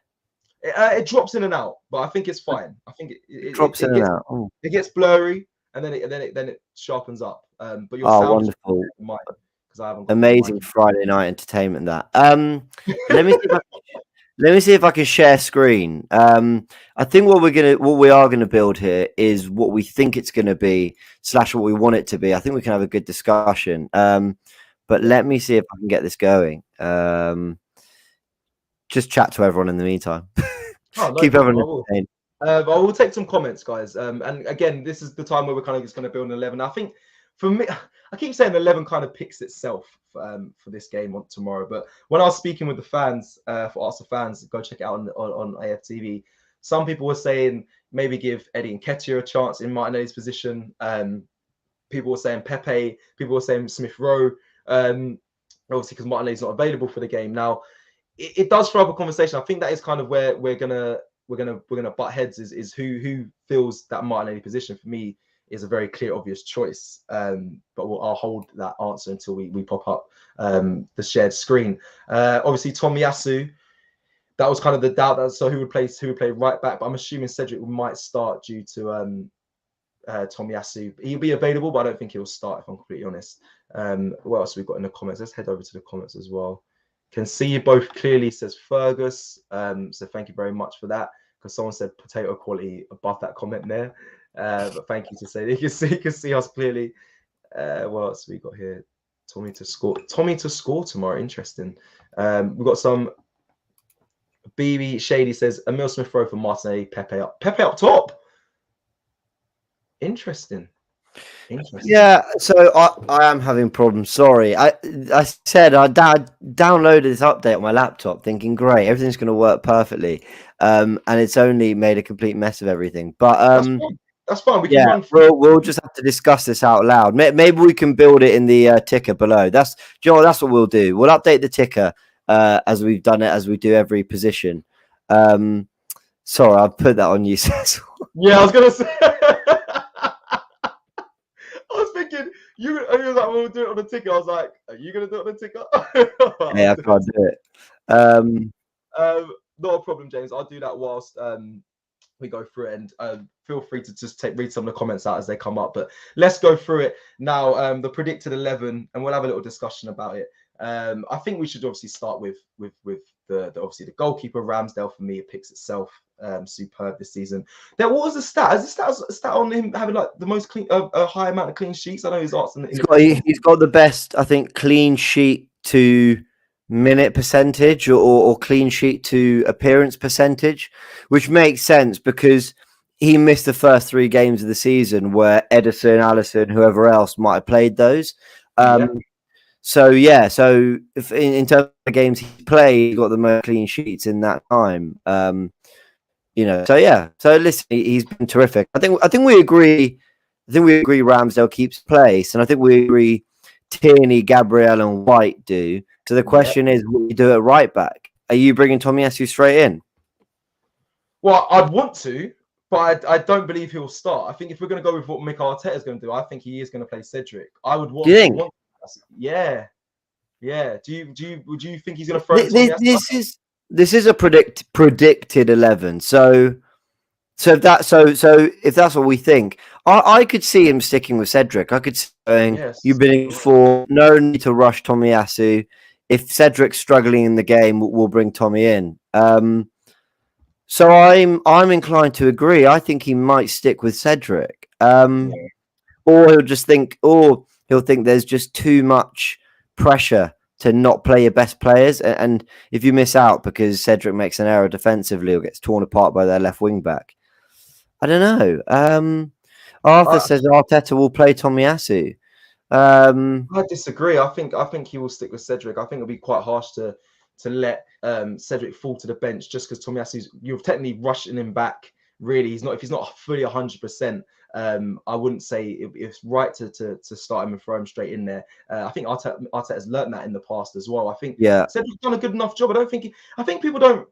It drops in and out, but I think it's fine. I think it drops in and out. Oh. It gets blurry, and then it sharpens up. But your sound wonderful. Because I haven't. Amazing Friday night entertainment. That. Let me see if I can share screen. I think what we are gonna build here is what we think it's gonna be / what we want it to be. I think we can have a good discussion. But let me see if I can get this going. Just chat to everyone in the meantime. Keep everyone entertained. I will take some comments, guys. And again, this is the time where we're kind of just going to build an 11. I think for me, I keep saying 11 kind of picks itself for this game on tomorrow. But when I was speaking with the fans, for Arsenal fans, go check it out on AFTV. Some people were saying maybe give Eddie Nketiah a chance in Martinelli's position. People were saying Pepe. People were saying Smith Rowe. Obviously, because Martinelli's not available for the game now. It does throw up a conversation. I think that is kind of where we're gonna butt heads. Is who fills that Martinelli position. For me, is a very clear, obvious choice. But I'll hold that answer until we pop up the shared screen. Obviously, Tomiyasu. That was kind of the doubt. So who would play right back? But I'm assuming Cedric might start due to Tomiyasu. He'll be available, but I don't think he'll start. If I'm completely honest. What else have we got in the comments? Let's head over to the comments as well. Can see you both clearly, says Fergus. So thank you very much for that. Because someone said potato quality above that comment there. But thank you to say you can see us clearly. What else have we got here? Tommy to score tomorrow. Interesting. We've got some. BB Shady says Emil Smith Rowe for Martinelli. Pepe up top. Interesting. Interesting. Yeah, so I am having problems. Sorry, I said I downloaded this update on my laptop, thinking great, everything's going to work perfectly, and it's only made a complete mess of everything. But That's fine. That's fine. We can yeah, run through. we'll just have to discuss this out loud. Maybe we can build it in the ticker below. That's Joel. That's what we'll do. We'll update the ticker as we've done it, as we do every position. Sorry, I'll put that on you, Cecil. Yeah, I was gonna say. I was thinking you was like, we'll do it on the ticker. I was like, are you gonna do it on the ticker? Yeah, I can't do it. Not a problem, James. I'll do that whilst we go through it, and feel free to just read some of the comments out as they come up. But let's go through it now. The predicted 11, and we'll have a little discussion about it. I think we should obviously start with the obviously the goalkeeper. Ramsdale, for me, it picks itself. Superb this season. What was the stat? Is the stat on him having like the most clean, a high amount of clean sheets? I know he's asked he's got the best, I think, clean sheet to minute percentage or clean sheet to appearance percentage, which makes sense because he missed the first 3 games of the season where Ederson, Alisson, whoever else might have played those. So if in terms of the games he played, he got the most clean sheets in that time. So listen, he's been terrific. I think we agree. I think we agree Ramsdale keeps place, and I think we agree Tierney, Gabriel, and White do. So the question is, will you do it right back? Are you bringing Tomiyasu straight in? Well, I'd want to, but I don't believe he'll start. I think if we're going to go with what Mikel Arteta is going to do, I think he is going to play Cedric. I would want. Do you think? Yeah. Do you think he's going to throw Tomiyasu? This is a predicted 11. So if that's what we think, I could see him sticking with Cedric. I could say you've been in for no need to rush Tomiyasu. If Cedric's struggling in the game, we'll bring Tommy in. So I'm inclined to agree. I think he might stick with Cedric. Or he'll think there's just too much pressure to not play your best players, and if you miss out because Cedric makes an error defensively or gets torn apart by their left wing back, I don't know. Arthur says Arteta will play Tomiyasu. I disagree. I think he will stick with Cedric. I think it'll be quite harsh to let Cedric fall to the bench just because Tomiyasu's, you're technically rushing him back. Really, if he's not fully 100%. I wouldn't say it's right to start him and throw him straight in there. I think Arteta has learned that in the past as well. I think Cedric's done a good enough job. I think people don't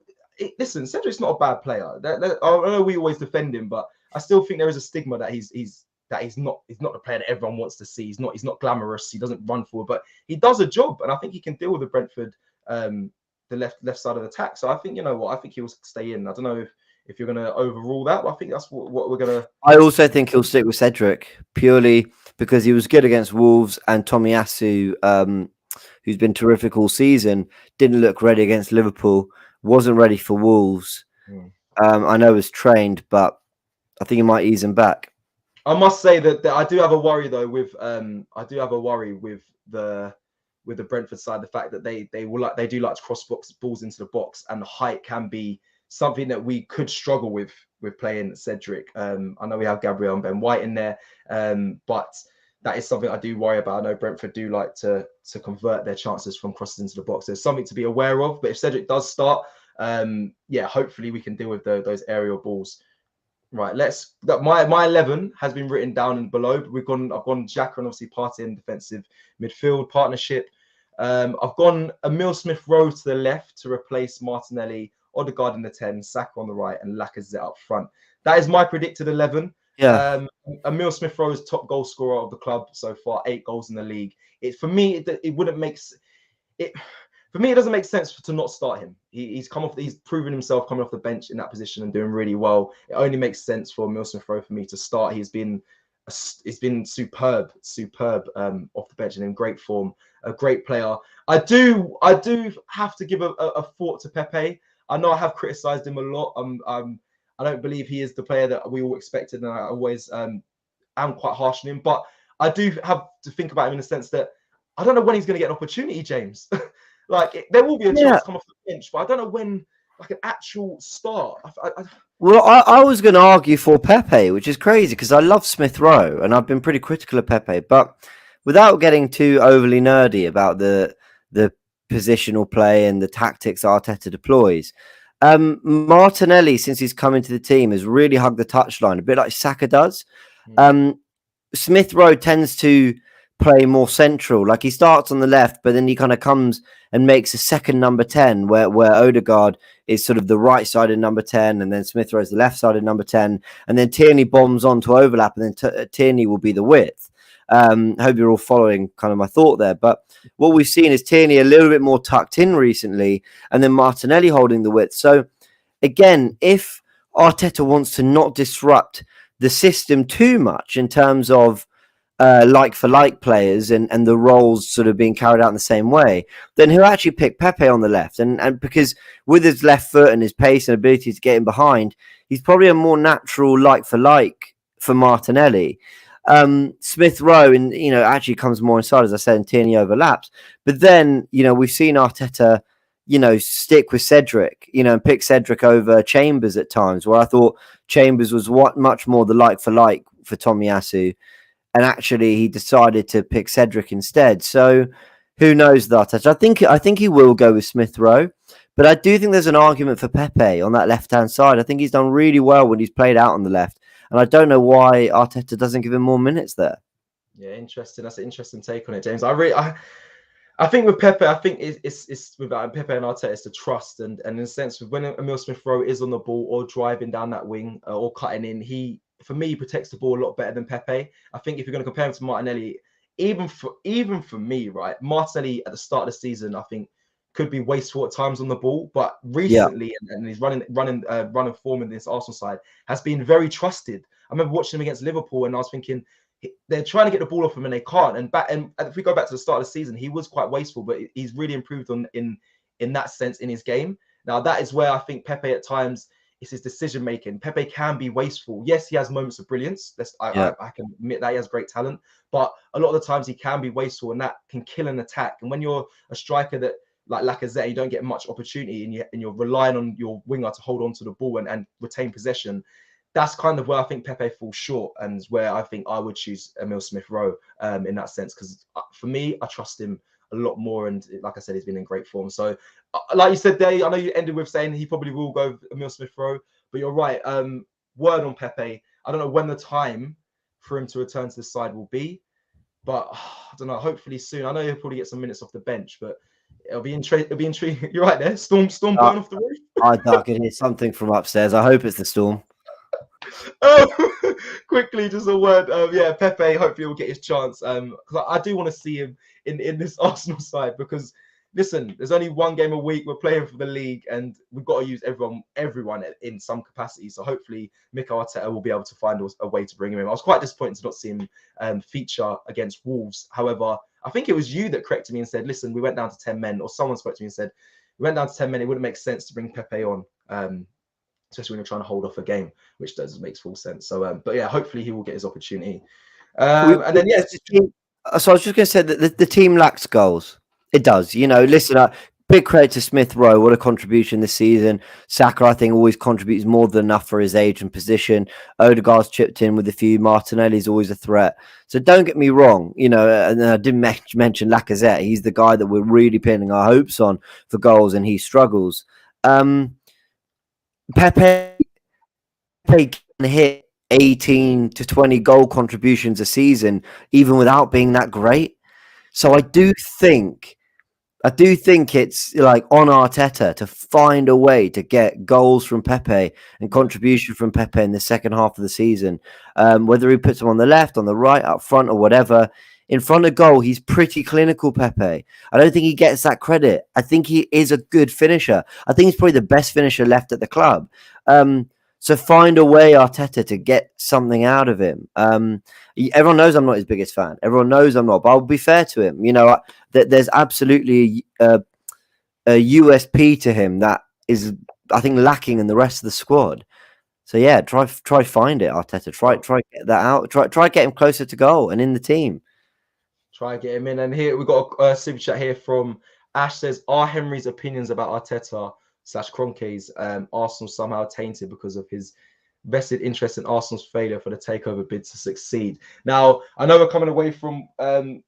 listen. Cedric's not a bad player. I know we always defend him, but I still think there is a stigma that he's not the player that everyone wants to see. He's not glamorous. He doesn't run forward, but he does a job, and I think he can deal with the Brentford the left side of the attack. So I think, you know what, I think he'll stay in. I don't know if you're going to overrule that, but I think that's what we're going to... I also think he'll stick with Cedric, purely because he was good against Wolves, and Tomiyasu, who's been terrific all season, didn't look ready against Liverpool, wasn't ready for Wolves. I know he was trained, but I think he might ease him back. I must say that I do have a worry, though, with the Brentford side, the fact that they do like to cross balls into the box, and the height can be something that we could struggle with playing Cedric. I know we have Gabriel and Ben White in there, but that is something I do worry about. I know Brentford do like to convert their chances from crosses into the box. There's something to be aware of. But if Cedric does start, hopefully we can deal with those aerial balls. Right, my 11 has been written down and below. I've gone Xhaka and obviously Partey in defensive midfield partnership. I've gone Emile Smith-Rowe to the left to replace Martinelli, Odegaard in the 10, Saka on the right, and Lacazette up front. That is my predicted 11. Yeah. Emile Smith-Rowe is top goal scorer of the club so far, 8 goals in the league. For me, it wouldn't make it. For me, it doesn't make sense to not start him. He's proven himself coming off the bench in that position and doing really well. It only makes sense for Emile Smith-Rowe for me to start. It's been superb off the bench and in great form. A great player. I do have to give a thought to Pepe. I know I have criticised him a lot. I don't believe he is the player that we all expected, and I always am quite harsh on him. But I do have to think about him in the sense that I don't know when he's going to get an opportunity, James. There will be a chance to come off the bench, but I don't know when like an actual star. Well, I was going to argue for Pepe, which is crazy because I love Smith Rowe and I've been pretty critical of Pepe, but without getting too overly nerdy about the positional play and the tactics Arteta deploys, Martinelli, since he's come into the team, has really hugged the touchline a bit like Saka does. Smith Rowe tends to play more central. Like he starts on the left, but then he kind of comes and makes a second number 10 where Odegaard is sort of the right side of number 10, and then Smith Rowe is the left side of number 10, and then Tierney bombs on to overlap, and then Tierney will be the width. I hope you're all following kind of my thought there. But what we've seen is Tierney a little bit more tucked in recently, and then Martinelli holding the width. So again, if Arteta wants to not disrupt the system too much in terms of like for like players and the roles sort of being carried out in the same way, then he'll actually pick Pepe on the left. And because with his left foot and his pace and ability to get in behind, he's probably a more natural like for Martinelli. Smith Rowe, and actually comes more inside, as I said, and Tierney overlaps. But then, we've seen Arteta, stick with Cedric, and pick Cedric over Chambers at times, where I thought Chambers was much more the like for Tomiyasu. And actually, he decided to pick Cedric instead. So, who knows that? I think he will go with Smith Rowe, but I do think there's an argument for Pepe on that left-hand side. I think he's done really well when he's played out on the left, and I don't know why Arteta doesn't give him more minutes there. Yeah, interesting. That's an interesting take on it, James. I think with Pepe, I think it's with Pepe and Arteta, it's the trust, and in a sense, when Emile Smith Rowe is on the ball or driving down that wing or cutting in, for me, he protects the ball a lot better than Pepe. I think if you're going to compare him to Martinelli, even for me, right, Martinelli at the start of the season, I think could be wasteful at times on the ball, but recently, and he's running form in this Arsenal side, has been very trusted. I remember watching him against Liverpool, and I was thinking they're trying to get the ball off him and they can't. And if we go back to the start of the season, he was quite wasteful, but he's really improved in that sense in his game. Now that is where I think Pepe at times, it's his decision making. Pepe can be wasteful. Yes, he has moments of brilliance. I can admit that he has great talent, but a lot of the times he can be wasteful, and that can kill an attack. And when you're a striker that like Lacazette, you don't get much opportunity, and you're relying on your winger to hold on to the ball and retain possession. That's kind of where I think Pepe falls short, and where I think I would choose Emile Smith Rowe in that sense, because for me, I trust him a lot more, and like I said, he's been in great form. So like you said there, I know you ended with saying he probably will go with Emile Smith Rowe, but you're right. Word on Pepe, I don't know when the time for him to return to the side will be, but I don't know, hopefully soon. I know he'll probably get some minutes off the bench, but it'll be intriguing. You're right there, storm blowing off the roof. I can hear something from upstairs. I hope it's the storm. Quickly, just a word. Pepe hopefully will get his chance. Because I do want to see him in this Arsenal side, because listen, there's only one game a week. We're playing for the league, and we've got to use everyone in some capacity. So hopefully, Mikel Arteta will be able to find a way to bring him in. I was quite disappointed to not see him feature against Wolves. However, I think it was you that corrected me and said, "Listen, we went down to 10 men," or someone spoke to me and said, "We went down to 10 men. It wouldn't make sense to bring Pepe on." Especially when you're trying to hold off a game, which makes full sense. So, but yeah, hopefully he will get his opportunity. And then, yes. So I was just going to say that the team lacks goals. It does. Listen, big credit to Smith Rowe. What a contribution this season. Saka, I think, always contributes more than enough for his age and position. Odegaard's chipped in with a few. Martinelli's always a threat. So don't get me wrong. And I didn't mention Lacazette. He's the guy that we're really pinning our hopes on for goals, and he struggles. Pepe can hit 18 to 20 goal contributions a season, even without being that great. So I do think it's like on Arteta to find a way to get goals from Pepe and contribution from Pepe in the second half of the season. Whether he puts him on the left, on the right, up front, or whatever. In front of goal, he's pretty clinical, Pepe. I don't think he gets that credit. I think he is a good finisher. I think he's probably the best finisher left at the club. So find a way, Arteta, to get something out of him. Everyone knows I'm not his biggest fan. Everyone knows I'm not, but I'll be fair to him. There's absolutely a USP to him that is, I think, lacking in the rest of the squad. So yeah, try find it, Arteta. Try get that out. Try get him closer to goal and in the team. Try get him in. And here we've got a super chat here from Ash. Says, are Henry's opinions about Arteta slash Kroenke's Arsenal somehow tainted because of his vested interest in Arsenal's failure for the takeover bid to succeed. Now, I know we're coming away from the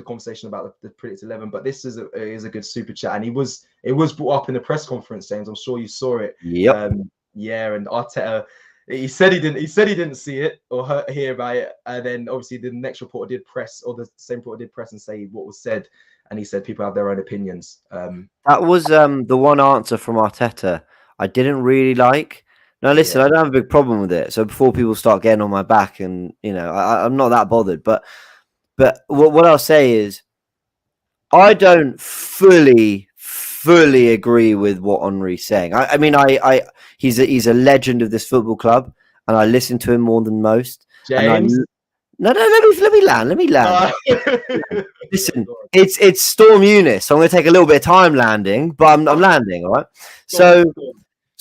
conversation about the predicted 11, but this is a good super chat, and it was brought up in the press conference, James. I'm sure you saw it. Yep. Yeah, and Arteta, he said he didn't see it or hear about it, and then obviously the next reporter did press, or the same reporter did press and say what was said, and he said people have their own opinions. That was the one answer from Arteta I didn't really like. Now, listen, I don't have a big problem with it. So before people start getting on my back, and I'm not that bothered. But what I'll say is, I don't fully agree with what Henry's saying. I mean, he's a legend of this football club, and I listen to him more than most. James, no, let me land. Listen, it's Storm Eunice, so I'm going to take a little bit of time landing, but I'm landing, all right. So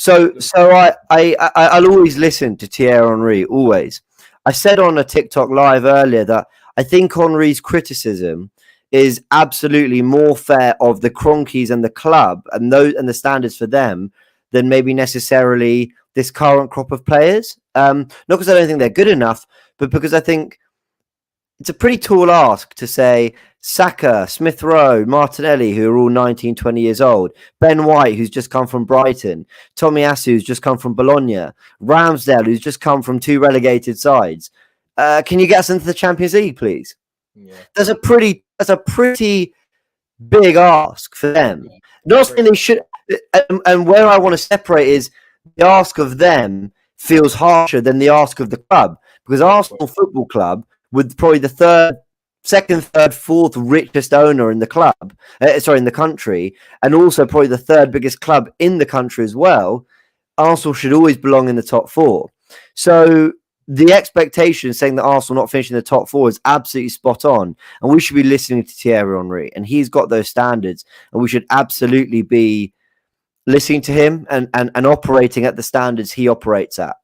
I'll always listen to Thierry Henry, always. I said on a TikTok live earlier that I think Henry's criticism is absolutely more fair of the Kroenkes and the club and the standards for them than maybe necessarily this current crop of players. Not because I don't think they're good enough, but because I think it's a pretty tall ask to say Saka, Smith Rowe, Martinelli, who are all 19, 20 years old, Ben White, who's just come from Brighton, Tomiyasu, who's just come from Bologna, Ramsdale, who's just come from 2 relegated sides. Can you get us into the Champions League, please? Yeah. That's a pretty big ask for them. Not saying they should, and where I want to separate is the ask of them feels harsher than the ask of the club, because Arsenal Football Club, with probably the second, third, fourth richest owner in the club, in the country, and also probably the 3rd biggest club in the country as well, Arsenal should always belong in the top 4. So the expectation saying that Arsenal not finishing the top 4 is absolutely spot on, and we should be listening to Thierry Henry, and he's got those standards, and we should absolutely be listening to him and operating at the standards he operates at.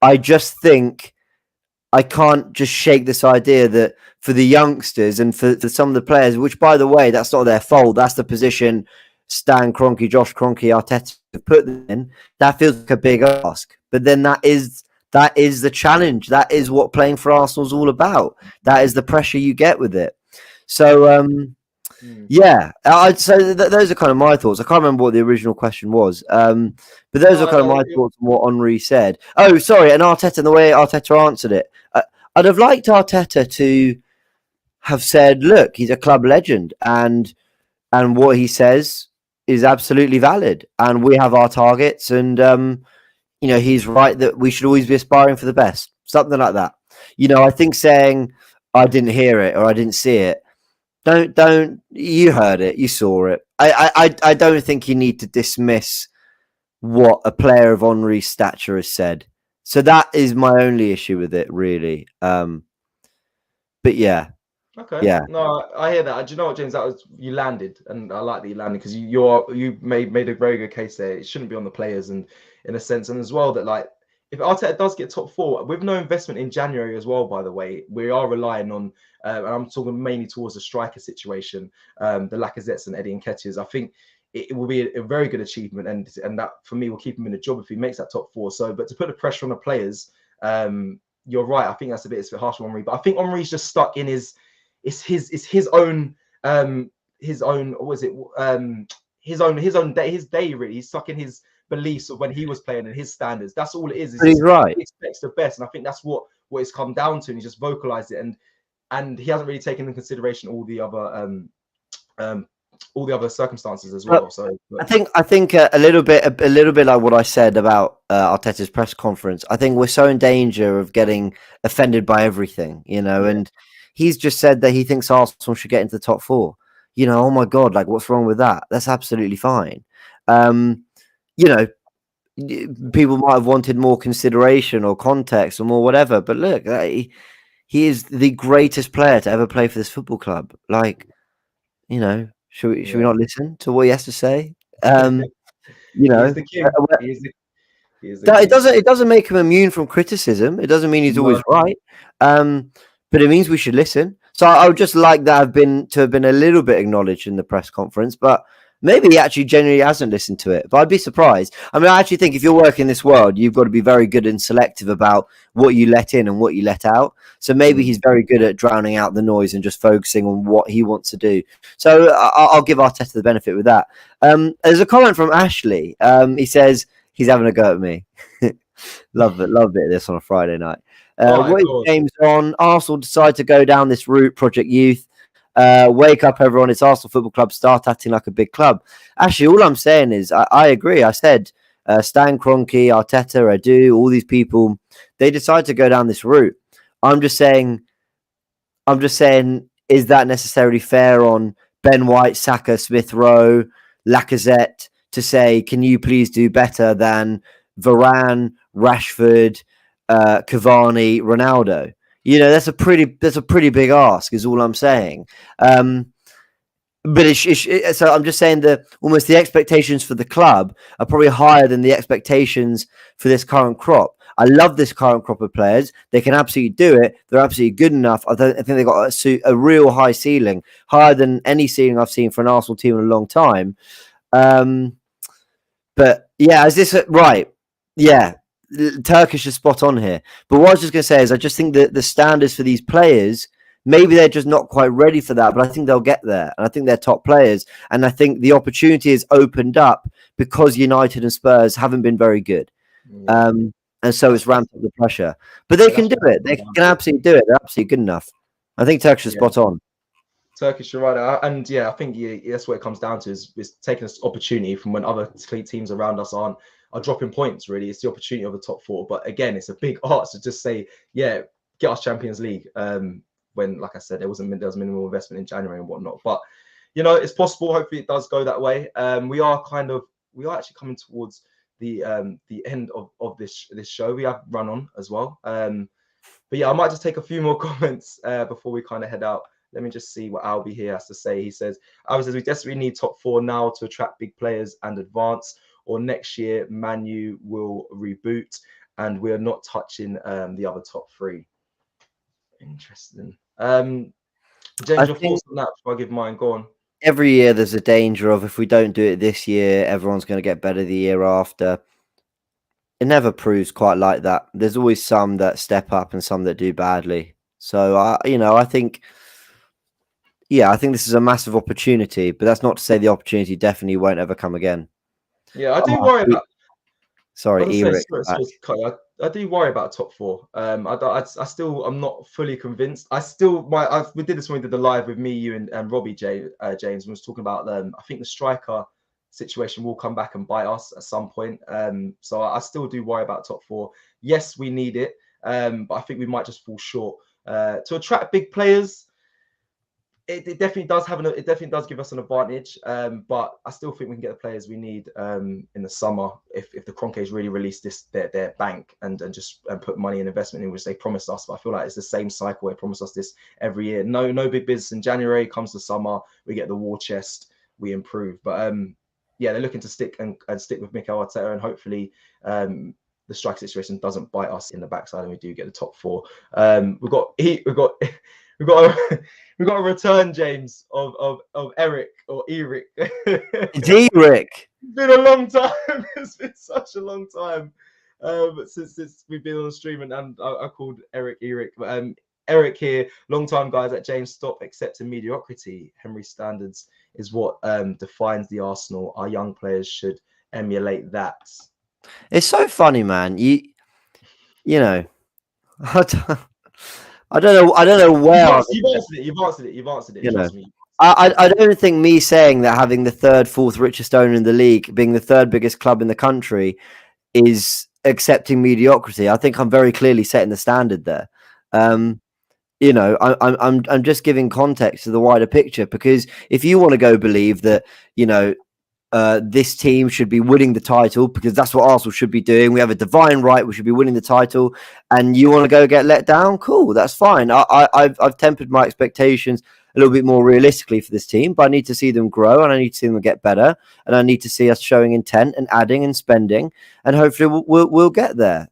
I just think I can't just shake this idea that for the youngsters and for some of the players, which, by the way, that's not their fault. That's the position Stan Kroenke, Josh Kroenke, Arteta have put them in. That feels like a big ask. But then that is the challenge. That is what playing for Arsenal is all about. That is the pressure you get with it. So, those are kind of my thoughts. I can't remember what the original question was. But those are kind of my thoughts on what Henry said. Oh, sorry, and Arteta, and the way Arteta answered it. I'd have liked Arteta to have said, look, he's a club legend, and what he says is absolutely valid, and we have our targets, and he's right that we should always be aspiring for the best, something like that. I think saying I didn't hear it or I didn't see it, don't you heard it, you saw it. I don't think you need to dismiss what a player of Henry's stature has said. So that is my only issue with it, really. But yeah. Okay. Yeah. No, I hear that. Do you know what, James? You landed, and I like that you landed, because you made a very good case there. It shouldn't be on the players, and in a sense, and as well that, like, if Arteta does get top 4 with no investment in January as well, by the way, we are relying on, and I'm talking mainly towards the striker situation, the Lacazettes and Eddie Nketiahs. I think it will be a very good achievement, and that for me will keep him in the job if he makes that top 4. So, but to put the pressure on the players, you're right. I think that's a bit harsh on Henry, but I think Henry's just stuck in his own day, really. He's stuck in his beliefs of when he was playing and his standards. That's all it is. He's right. He expects the best, and I think that's what it's come down to. And he just vocalized it, and he hasn't really taken into consideration all the other circumstances as well. So I think a little bit like what I said about Arteta's press conference. I think we're so in danger of getting offended by everything, and he's just said that he thinks Arsenal should get into the top 4. Oh my God, like, what's wrong with that? That's absolutely fine. People might have wanted more consideration or context or more whatever, but look, he is the greatest player to ever play for this football club. Like, should we not listen to what he has to say? He's the king. It doesn't make him immune from criticism. It doesn't mean he's always right. But it means we should listen. So I would just like that to have been a little bit acknowledged in the press conference. But Maybe he actually genuinely hasn't listened to it, but I'd be surprised. I mean, I actually think if you're working in this world, you've got to be very good and selective about what you let in and what you let out. So maybe he's very good at drowning out the noise and just focusing on what he wants to do. So I'll give Arteta the benefit with that. There's a comment from Ashley. He says he's having a go at me. Love it of this on a Friday night. What is James on? Arsenal decide to go down this route, Project Youth. Wake up, everyone. It's Arsenal Football Club. Start acting like a big club. Actually, all I'm saying is I agree. I said Stan Kroenke, Arteta, Edu, all these people, they decide to go down this route. I'm just saying, is that necessarily fair on Ben White, Saka, Smith Rowe, Lacazette to say, can you please do better than Varane, Rashford, Cavani, Ronaldo? You know, that's a pretty big ask, is all I'm saying. But so I'm just saying that almost the expectations for the club are probably higher than the expectations for this current crop. I love this current crop of players. They can absolutely do it. They're absolutely good enough. I think they've got a real high ceiling, higher than any ceiling I've seen for an Arsenal team in a long time. But yeah, is this right? Yeah. Turkish is spot on here. But what I was just going to say is I just think that the standards for these players, maybe they're just not quite ready for that, but I think they'll get there. And I think they're top players. And I think the opportunity is opened up because United and Spurs haven't been very good. And so it's ramped up the pressure. But they can do it. They can absolutely do it. They're absolutely good enough. I think Turkish is spot on. Turkish, you're right. And yeah, I think that's what it comes down to is taking this opportunity from when other teams around us are dropping points, really. It's the opportunity of the top four. But again, it's a big ask to just say, yeah, get us Champions League. When, like I said, there was minimal investment in January and whatnot. But, you know, it's possible. Hopefully it does go that way. We are actually coming towards the end of this show. We have run on as well. But yeah, I might just take a few more comments before we kind of head out. Let me just see what Albie here has to say. He says, Albie says, we desperately need top four now to attract big players and advance. Or next year, Man U will reboot, and we are not touching the other top three. Interesting. James, your thoughts on that before I give mine? Go on. Every year, there's a danger of if we don't do it this year, everyone's going to get better the year after. It never proves quite like that. There's always some that step up and some that do badly. So, I think this is a massive opportunity, but that's not to say the opportunity definitely won't ever come again. Yeah, I do worry about. Sorry, Eric. I do worry about top four. I'm not fully convinced. We did this when we did the live with me, you, and Robbie James. And was talking about I think the striker situation will come back and bite us at some point. So I still do worry about top four. Yes, we need it, but I think we might just fall short. To attract big players, it definitely does give us an advantage, but I still think we can get the players we need in the summer if the Kroenkes really release their bank and put money and investment in, which they promised us. But I feel like it's the same cycle. They promise us this every year. No big business in January. Comes the summer, we get the war chest, we improve. But yeah, they're looking to stick with Mikel Arteta, and hopefully the strike situation doesn't bite us in the backside and we do get the top four. We've got a return, James, of Eric or Eric. It's Eric. It's been a long time. It's been such a long time since we've been on the stream, and I called Eric. But Eric here, long time guys at James. Stop accepting mediocrity. Henry standards is what defines the Arsenal. Our young players should emulate that. It's so funny, man. You know, I don't know where you've answered it. You know, I don't think me saying that having the fourth richest owner in the league, being the third biggest club in the country, is accepting mediocrity. I think I'm very clearly setting the standard there. I'm just giving context to the wider picture, because if you want to go believe that, this team should be winning the title because that's what Arsenal should be doing. We have a divine right. We should be winning the title. And you want to go get let down? Cool. That's fine. I've tempered my expectations a little bit more realistically for this team, but I need to see them grow and I need to see them get better. And I need to see us showing intent and adding and spending. And hopefully we'll get there.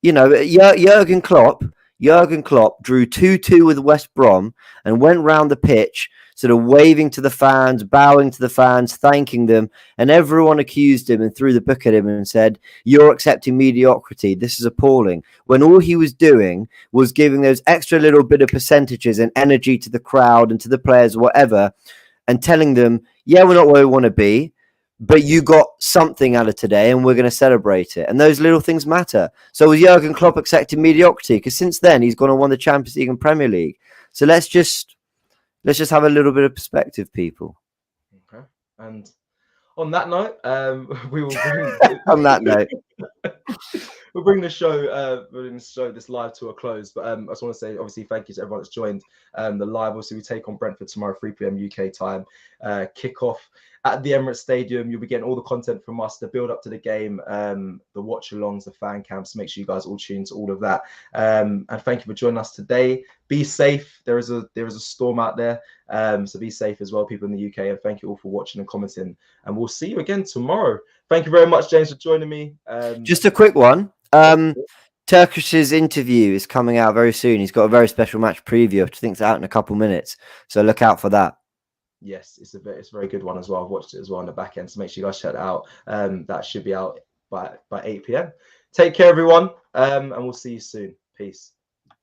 Jurgen Klopp, Jurgen Klopp drew 2-2 with West Brom and went round the pitch, sort of waving to the fans, bowing to the fans, thanking them, and everyone accused him and threw the book at him and said, "You're accepting mediocrity. This is appalling." When all he was doing was giving those extra little bit of percentages and energy to the crowd and to the players, whatever, and telling them, "Yeah, we're not where we want to be, but you got something out of today and we're going to celebrate it." And those little things matter. So was Jurgen Klopp accepting mediocrity? Because since then he's gone and won the Champions League and Premier League. So let's just have a little bit of perspective, people. Okay. And on that note, we will bring on that note. We'll bring the show, this live to a close. But I just want to say, obviously, thank you to everyone that's joined the live. Obviously, we take on Brentford tomorrow, 3 p.m. UK time. Kickoff at the Emirates Stadium. You'll be getting all the content from us, the build up to the game, the watch-alongs, the fan camps. Make sure you guys all tune to all of that. And thank you for joining us today. Be safe. There is a storm out there, so be safe as well, people in the UK. And thank you all for watching and commenting. And we'll see you again tomorrow. Thank you very much, James, for joining me. Just a quick one. Turkish's interview is coming out very soon. He's got a very special match preview, which I think is out in a couple minutes. So look out for that. Yes, it's a very good one as well. I've watched it as well on the back end, so make sure you guys check it out. That should be out by 8 p.m. Take care, everyone, and we'll see you soon. Peace.